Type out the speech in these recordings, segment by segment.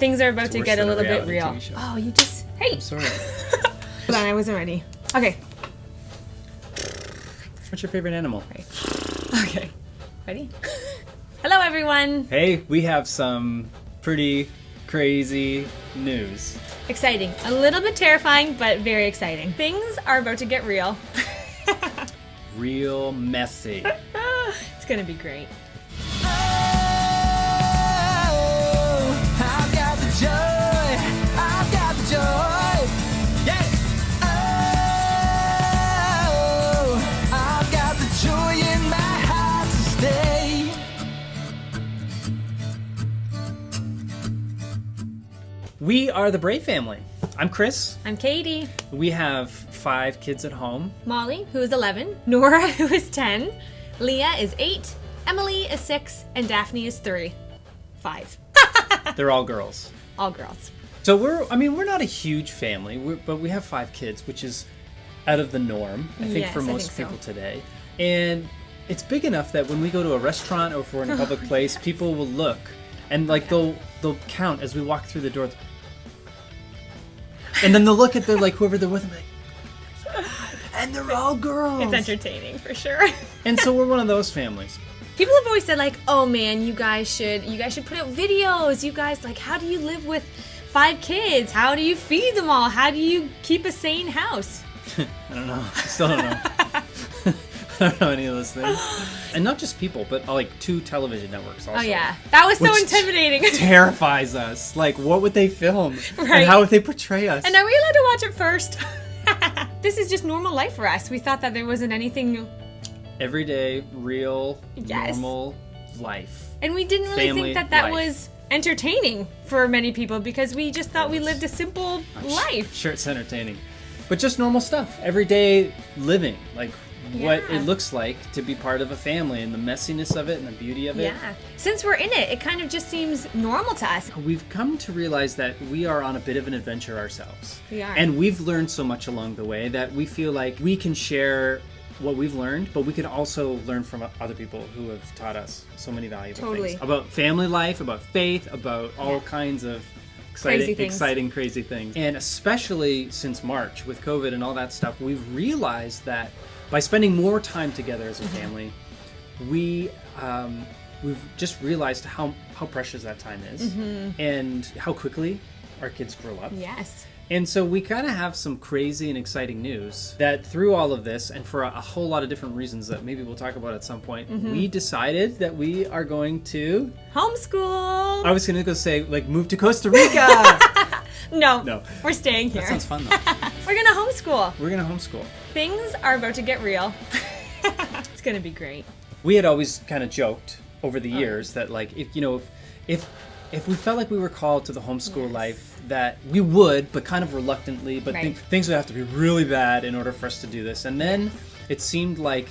Things are about to get a little bit real. TV show. Oh, you just... Hey! I'm sorry. Hold on, I wasn't ready. Okay. What's your favorite animal? Right. Okay. Ready? Hello, everyone. Hey, we have some pretty crazy news. Exciting. A little bit terrifying, but very exciting. Things are about to get real. Real messy. It's gonna be great. I've got the joy. I've got the joy. Yes. Oh, I've got the joy in my heart to stay. We are the BRAY family. I'm Chris. I'm Katie. We have 5 kids at home. Molly, who is 11. Nora, who is 10. Leah is 8. Emily is 6. And Daphne is 3. 5. They're all girls. All girls. So we're not a huge family, but we have 5 kids, which is out of the norm, I think, Yes, for I most think so. people today. And it's big enough that when we go to a restaurant or if we're in a public place, people will look and like they'll count as we walk through the door. And then they'll look at whoever they're with and be like, and they're all girls. It's entertaining for sure. And so we're one of those families. People have always said like, "Oh man, you guys should put out videos. You guys how do you live with 5 kids? How do you feed them all? How do you keep a sane house?" I don't know. I still don't know. I don't know any of those things. And not just people, but like 2 television networks also. Oh yeah, that was so Which intimidating. Terrifies us. Like, what would they film? Right. And how would they portray us? And are we allowed to watch it first? This is just normal life for us. We thought that there wasn't anything, Everyday, real, Yes. normal life. and we didn't really Family think that life. was entertaining for many people because we just thought we lived a simple life. Sure, it's entertaining. But just normal stuff. Everyday living. Like, what Yeah. it looks like to be part of a family and the messiness of it and the beauty of it. Yeah. Since we're in it kind of just seems normal to us. We've come to realize that we are on a bit of an adventure ourselves. We are. And we've learned so much along the way that we feel like we can share what we've learned, but we can also learn from other people who have taught us so many valuable Totally. things. About family life, about faith, about all kinds of Crazy things. exciting, crazy things. And especially since March with COVID and all that stuff, we've realized that by spending more time together as a family, we've just realized how precious that time is and how quickly our kids grow up. Yes. And so we kind of have some crazy and exciting news that through all of this, and for a whole lot of different reasons that maybe we'll talk about at some point, we decided that we are going to... Homeschool. I was going to go say, move to Costa Rica! No. We're staying here. That sounds fun, though. We're going to homeschool. We're going to homeschool. Things are about to get real. It's going to be great. We had always kind of joked over the years that, if we felt like we were called to the homeschool Yes. life, that we would, but kind of reluctantly, but Right. things would have to be really bad in order for us to do this. And then it seemed like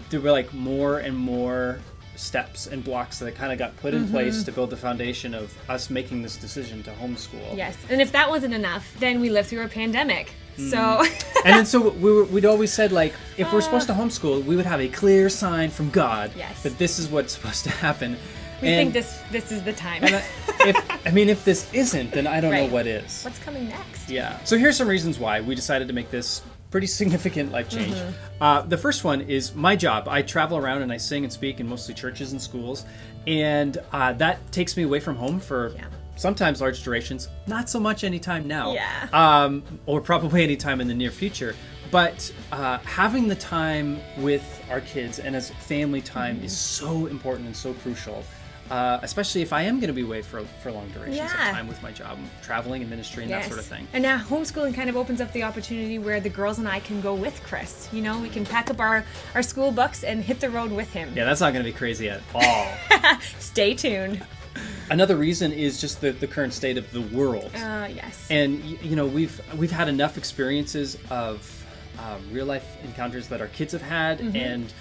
there were more and more steps and blocks that kind of got put in place to build the foundation of us making this decision to homeschool. Yes. And if that wasn't enough, then we lived through a pandemic. So And then so we'd always said, if we're supposed to homeschool, we would have a clear sign from God Yes. that this is what's supposed to happen. we think this is the time. And if this isn't, then I don't know Right. what is. What's coming next? Yeah. So here's some reasons why we decided to make this pretty significant life change. The first one is my job. I travel around and I sing and speak in mostly churches and schools, and that takes me away from home for sometimes large durations. Not so much anytime now. Yeah. Or probably anytime in the near future. But having the time with our kids and as family time is so important and so crucial. Especially if I am going to be away for long durations of Yeah. time with my job, traveling and ministry and that sort of thing. And now homeschooling kind of opens up the opportunity where the girls and I can go with Chris. You know, we can pack up our school books and hit the road with him. Yeah, that's not going to be crazy at all. Stay tuned. Another reason is just the current state of the world. Yes. And we've had enough experiences of real life encounters that our kids have had, and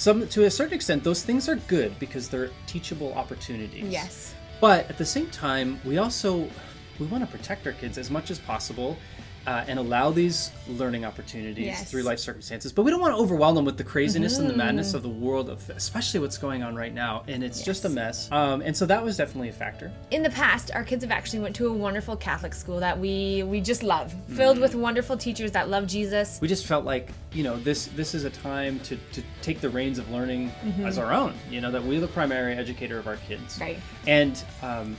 to a certain extent, those things are good because they're teachable opportunities. Yes. But at the same time, we want to protect our kids as much as possible and allow these learning opportunities Yes. through life circumstances, but we don't want to overwhelm them with the craziness and the madness of the world, of especially what's going on right now, and it's just a mess. And so that was definitely a factor. In the past, our kids have actually went to a wonderful Catholic school that we just love, filled with wonderful teachers that love Jesus. We just felt like, this is a time to take the reins of learning as our own, that we're the primary educator of our kids. Right. And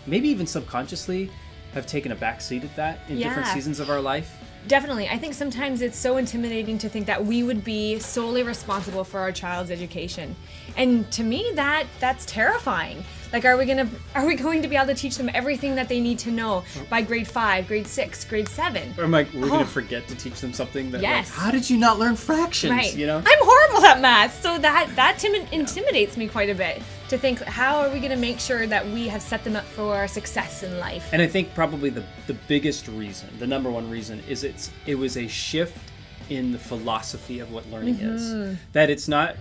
maybe even subconsciously have taken a back seat at that in different seasons of our life. Definitely. I think sometimes it's so intimidating to think that we would be solely responsible for our child's education. And to me, that's terrifying. Like, are we going to be able to teach them everything that they need to know by grade 5, grade 6, grade 7? Or we're going to forget to teach them something that, Yes. how did you not learn fractions? Right. I'm I'm horrible at math, so that intimidates me quite a bit. To think, how are we going to make sure that we have set them up for success in life? And I think probably the biggest reason, the number one reason, is it was a shift in the philosophy of what learning is. That it's not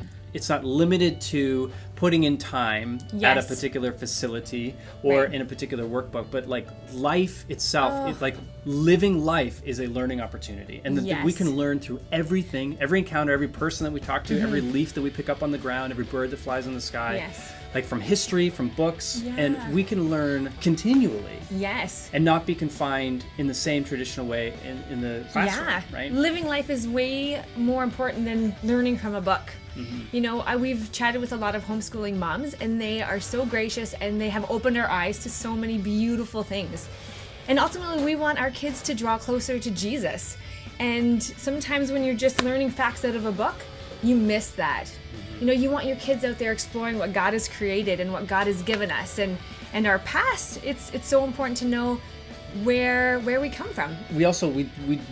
limited to putting in time at a particular facility or in a particular workbook, but like life itself, like living life is a learning opportunity, and that we can learn through everything, every encounter, every person that we talk to, every leaf that we pick up on the ground, every bird that flies in the sky, like from history, from books, and we can learn continually. Yes. And not be confined in the same traditional way in the classroom, right? Living life is way more important than learning from a book. We've chatted with a lot of homeschooling moms, and they are so gracious, and they have opened our eyes to so many beautiful things. And ultimately, we want our kids to draw closer to Jesus. And sometimes when you're just learning facts out of a book, you miss that. You want your kids out there exploring what God has created and what God has given us, and our past. It's so important to know where we come from. We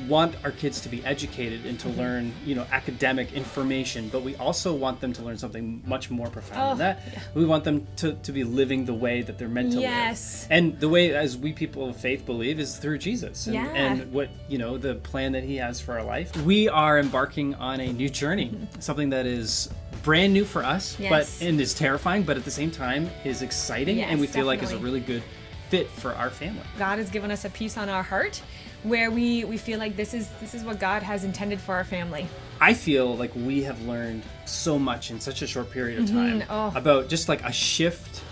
want our kids to be educated and to learn, academic information, but we also want them to learn something much more profound than that. Yeah. We want them to be living the way that they're meant to live. And the way, as we people of faith believe, is through Jesus and what, the plan that he has for our life. We are embarking on a new journey, something that is brand new for us, and is terrifying, but at the same time is exciting, and we feel like is a really good fit for our family. God has given us a piece on our heart where we feel like this is what God has intended for our family. I feel like we have learned so much in such a short period of time about just like a shift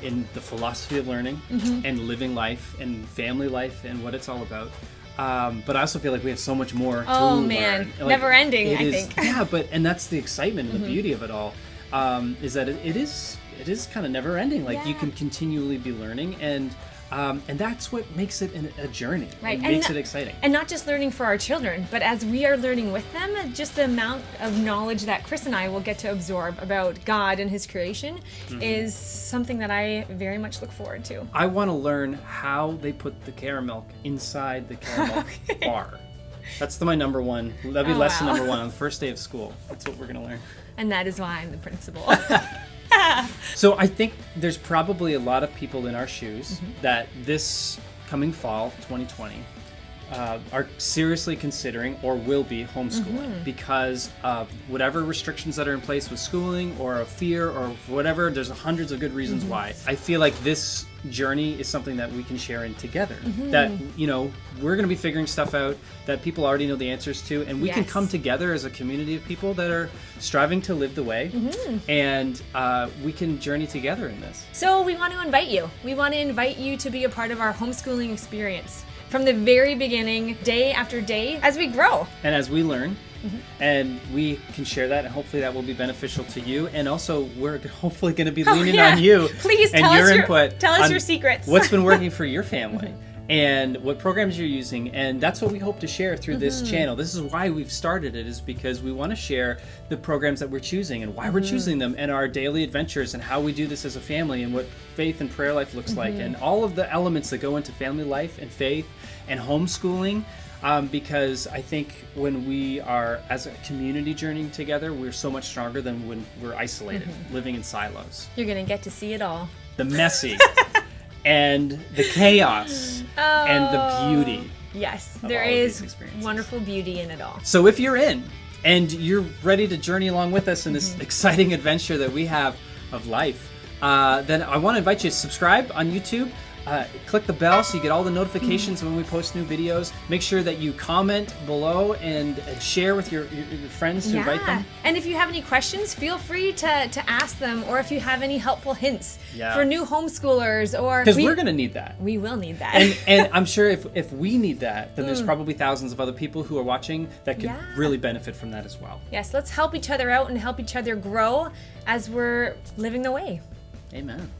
in the philosophy of learning and living life and family life and what it's all about. But I also feel like we have so much more to learn. Like, never ending, I think. Yeah, and that's the excitement and the beauty of it all, is that it is kind of never ending. Like you can continually be learning, and that's what makes it a journey. Right. It makes it exciting. And not just learning for our children, but as we are learning with them, just the amount of knowledge that Chris and I will get to absorb about God and his creation is something that I very much look forward to. I want to learn how they put the caramel inside the caramel bar. That's my number one. That'll be lesson number one on the first day of school. That's what we're going to learn. And that is why I'm the principal. So I think there's probably a lot of people in our shoes that this coming fall, 2020, are seriously considering or will be homeschooling because of whatever restrictions that are in place with schooling or a fear or whatever. There's hundreds of good reasons why. I feel like this journey is something that we can share in together. That, we're going to be figuring stuff out that people already know the answers to, and we can come together as a community of people that are striving to live the way, and we can journey together in this. So we want to invite you. We want to invite you to be a part of our homeschooling experience from the very beginning, day after day, as we grow. And as we learn, and we can share that, and hopefully that will be beneficial to you. And also, we're hopefully going to be leaning on you. Please and tell your us input. Tell us your secrets. What's been working for your family, and what programs you're using. And that's what we hope to share through this channel. This is why we've started it, is because we want to share the programs that we're choosing and why we're choosing them, and our daily adventures, and how we do this as a family, and what faith and prayer life looks like, and all of the elements that go into family life and faith and homeschooling. Because I think when we are, as a community, journeying together, we're so much stronger than when we're isolated, living in silos. You're going to get to see it all. The messy and the chaos and the beauty. Yes, there is wonderful beauty in it all. So if you're in and you're ready to journey along with us in this exciting adventure that we have of life, then I want to invite you to subscribe on YouTube. click the bell so you get all the notifications when we post new videos. Make sure that you comment below and share with your friends to invite them. And if you have any questions, feel free to ask them, or if you have any helpful hints for new homeschoolers, or because we're going to need that. We will need that. And I'm sure if we need that, then there's probably thousands of other people who are watching that could really benefit from that as well. Yes, let's help each other out and help each other grow as we're living the way. Amen.